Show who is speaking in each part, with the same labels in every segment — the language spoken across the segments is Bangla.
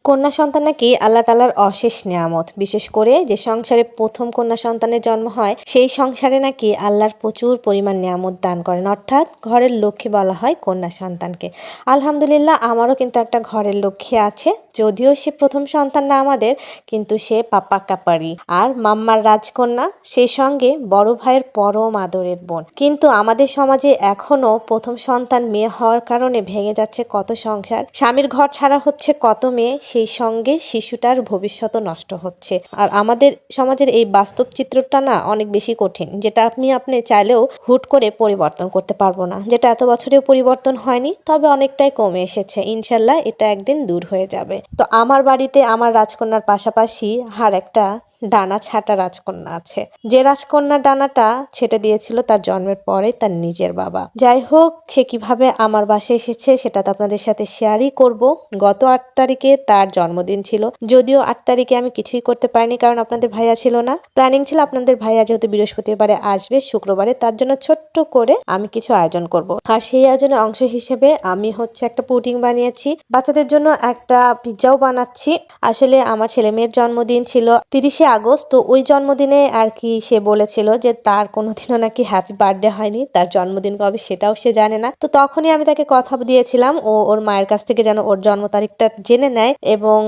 Speaker 1: কন্যা সন্তান নাকি আল্লাহ তাআলার অশেষ নেয়ামত। বিশেষ করে যে সংসারে প্রথম কন্যা সন্তানের জন্ম হয় সেই সংসারে নাকি আল্লাহর প্রচুর পরিমাণ নেয়ামত দান করেন, অর্থাৎ ঘরের লক্ষ্মী বলা হয় কন্যা সন্তানকে। আলহামদুলিল্লাহ, আমারও কিন্তু একটা ঘরের লক্ষ্মী আছে। যদিও সে প্রথম সন্তান না আমাদের, কিন্তু সে পাপ্পা কাপারি আর মাম্মার রাজকন্যা, সেই সঙ্গে বড় ভাইয়ের পরম আদরের বোন। কিন্তু আমাদের সমাজে এখনো প্রথম সন্তান মেয়ে হওয়ার কারণে ভেঙে যাচ্ছে কত সংসার, স্বামীর ঘর ছাড়া হচ্ছে কত মেয়ে, সেই সঙ্গে শিশুটার ভবিষ্যৎও নষ্ট হচ্ছে। আর আমাদের সমাজের এই বাস্তব চিত্রটা না অনেক বেশি কঠিন, যেটা আপনি চাইলেও হুট করে পরিবর্তন করতে পারবো না। যেটা এত বছরেও পরিবর্তন হয়নি, তবে অনেকটাই কমে এসেছে। ইনশাল্লাহ এটা একদিন দূর হয়ে যাবে। তো আমার বাড়িতে আমার রাজকন্যার পাশাপাশি আর একটা ডানা ছাটা রাজকন্যা আছে, যে রাজকন্যার ডানাটা ছেটে দিয়েছিল তার জন্মের পরে তার নিজের বাবা। যাই হোক, সে কিভাবে আমার বাসায় এসেছে সেটা তো আপনাদের সাথে শেয়ারই করব। গত 8 তারিখে তার জন্মদিন ছিল। যদিও 8 তারিখে আমি কিছুই করতে পারিনি, কারণ আপনাদের ভাইয়া ছিল না। প্ল্যানিং ছিল আপনাদের ভাইয়া যেহেতু বৃহস্পতিবারে আসবে, শুক্রবারে তার জন্য ছোট্ট করে আমি কিছু আয়োজন করব। আর সেই আয়োজনের অংশ হিসেবে আমি একটা পুডিং বানিয়েছি, বাচ্চাদের জন্য একটা পিৎজাও বানাচ্ছি। আসলে আমার ছেলে মেয়ের জন্মদিন ছিল 30শে আগস্ট। তো ওই জন্মদিনে আর কি সে বলেছিল যে তার কোনোদিনও নাকি হ্যাপি বার্থডে হয়নি, তার জন্মদিন কবে সেটাও সে জানে না। তো তখনই আমি তাকে কথা দিয়েছিলাম ওর মায়ের কাছ থেকে যেন ওর জন্ম তারিখটা জেনে নেয়, এবং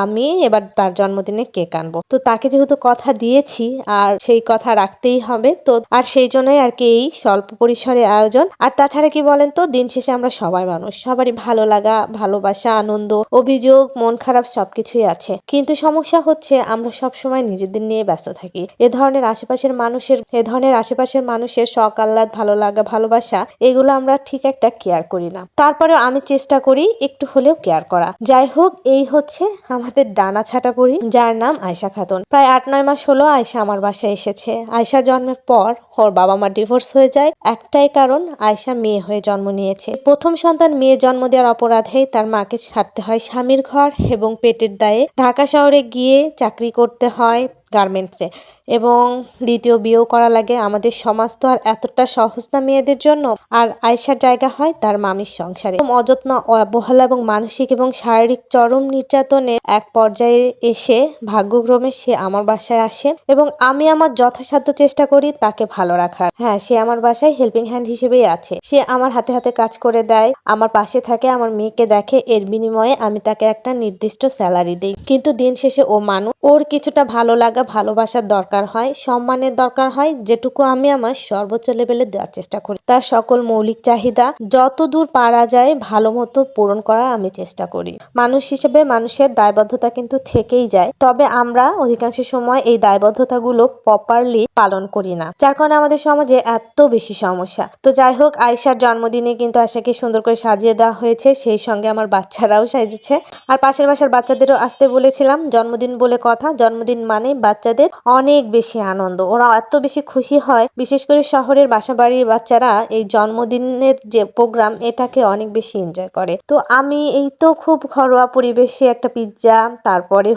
Speaker 1: আমি এবার তার জন্মদিনে কেক আনবো। তো তাকে যেহেতু কথা দিয়েছি আর সেই কথা রাখতেই হবে, তো আর সেই জন্যই আর কি এই স্বল্প পরিসরে আয়োজন। আর তাছাড়া কি বলেন তো, দিন শেষে আমরা সবাই মানুষ, সবারই ভালো লাগা, ভালোবাসা, আনন্দ, অভিযোগ, মন খারাপ সবকিছুই আছে। কিন্তু সমস্যা হচ্ছে আমরা সব সময় নিজেদের নিয়ে ব্যস্ত থাকি। এ ধরনের আশেপাশের মানুষের শখ আহ্লাদ, ভালো লাগা, ভালোবাসা, এগুলো আমরা ঠিক একটা কেয়ার করি না। তারপরেও আমি চেষ্টা করি একটু হলেও কেয়ার করা। যাই হোক, এই আমাদের ডানা ছাটা পরি, যার নাম আয়শা খাতুন। প্রায় 8-9 মাস হলো আয়শা আমার বাসায় এসেছে। আয়শা জন্মের পর ওর বাবা মা ডিভোর্স হয়ে যায়, একটাই কারণ, আয়শা মেয়ে হয়ে জন্ম নিয়েছে। প্রথম সন্তান মেয়ে জন্ম দেওয়ার অপরাধে তার মাকে ছাড়তে হয় স্বামীর ঘর এবং পেটের দায়ে ঢাকা শহরে গিয়ে চাকরি করতে হয় গার্মেন্টসে, এবং দ্বিতীয় বিয়েও করা লাগে। আমাদের সমাজ তো আর এতটা সহজ না মেয়েদের জন্য। আর আয়শার জায়গা হয় তার মামির সংসারে। অযত্ন, অবহেলা এবং মানসিক এবং শারীরিক চরম নির্যাতনের এক পর্যায়ে এসে ভাগ্যক্রমে সে আমার বাসায় আসে, এবং আমি আমার যথাসাধ্য চেষ্টা করি তাকে ভালো রাখার। হ্যাঁ, সে আমার বাসায় হেল্পিং হ্যান্ড হিসেবেই আছে। সে আমার হাতে হাতে কাজ করে দেয়, আমার পাশে থাকে, আমার মেয়েকে দেখে। এর বিনিময়ে আমি তাকে একটা নির্দিষ্ট স্যালারি দিই। কিন্তু দিন শেষে ও মানুষ, ওর কিছুটা ভালো লাগা, ভালোবাসার দরকার হয়, সম্মানের দরকার হয়, যেটুকু আমি আমার সর্বোচ্চ লেভেলে দেওয়ার চেষ্টা করি। তার সকল মৌলিক চাহিদা যতদূর পারা যায় ভালো মতো পূরণ করার আমি চেষ্টা করি। মানুষ হিসেবে মানুষের দায়বদ্ধতা কিন্তু থেকেই যায়, তবে আমরা অধিকাংশ সময় এই দায়বদ্ধতাগুলো প্রপারলি পালন করি না, যার কারণে আমাদের সমাজে এত বেশি সমস্যা। তো যাই হোক, আয়শার জন্মদিনে কিন্তু আয়শাকে সুন্দর করে সাজিয়ে দেওয়া হয়েছে, সেই সঙ্গে আমার বাচ্চারাও সাজিয়েছে। আর পাশের বাসার বাচ্চাদেরও আসতে বলেছিলাম। জন্মদিন বলে কথা, জন্মদিন মানে বাচ্চাদের অনেক বেশি আনন্দ, ওরা এত বেশি খুশি হয়। বিশেষ করে শহরের বাসাবাড়ির বাচ্চারা এই জন্মদিনের যে প্রোগ্রাম, এটাকে অনেক বেশি এনজয় করে। তো আমি এই তো খুব ঘরোয়া পরিবেশে একটা পিৎজা, তারপরে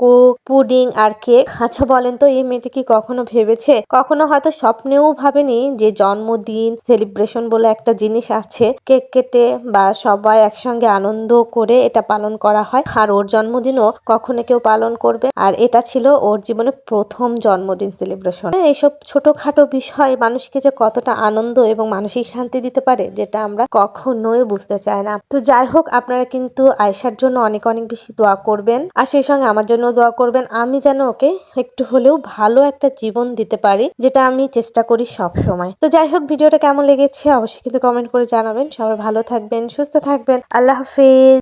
Speaker 1: কোক, পুডিং আর কেক। আচ্ছা বলেন তো, এই মেয়েটা কি কখনো ভেবেছে, কখনো হয়তো স্বপ্নেও ভাবেনি যে জন্মদিন সেলিব্রেশন বলে একটা জিনিস আছে, কেক কেটে বা সবাই একসঙ্গে আনন্দ করে এটা পালন করা হয়। আর ওর জন্মদিনও কখনো কেউ পালন করবে, আর এটা ছিল ওর জীবনে প্রথম জন্মদিন সেলিব্রেশন। এইসব ছোটখাটো বিষয় মানুষকে যে কতটা আনন্দ এবং মানসিক শান্তি দিতে পারে, যেটা আমরা কখনোই বুঝতে চাই না। তো যাই হোক, আপনারা কিন্তু আয়শার জন্য অনেক অনেক বেশি দোয়া করবেন, আর সেই সঙ্গে আমার জন্য দোয়া করবেন, আমি যেন ওকে একটু হলেও ভালো একটা জীবন দিতে পারি, যেটা আমি চেষ্টা করি সব সময়। তো যাই হোক, ভিডিওটা কেমন লেগেছে অবশ্যই কিন্তু কমেন্ট করে জানাবেন। সবাই ভালো থাকবেন, সুস্থ থাকবেন। আল্লাহ হাফেজ।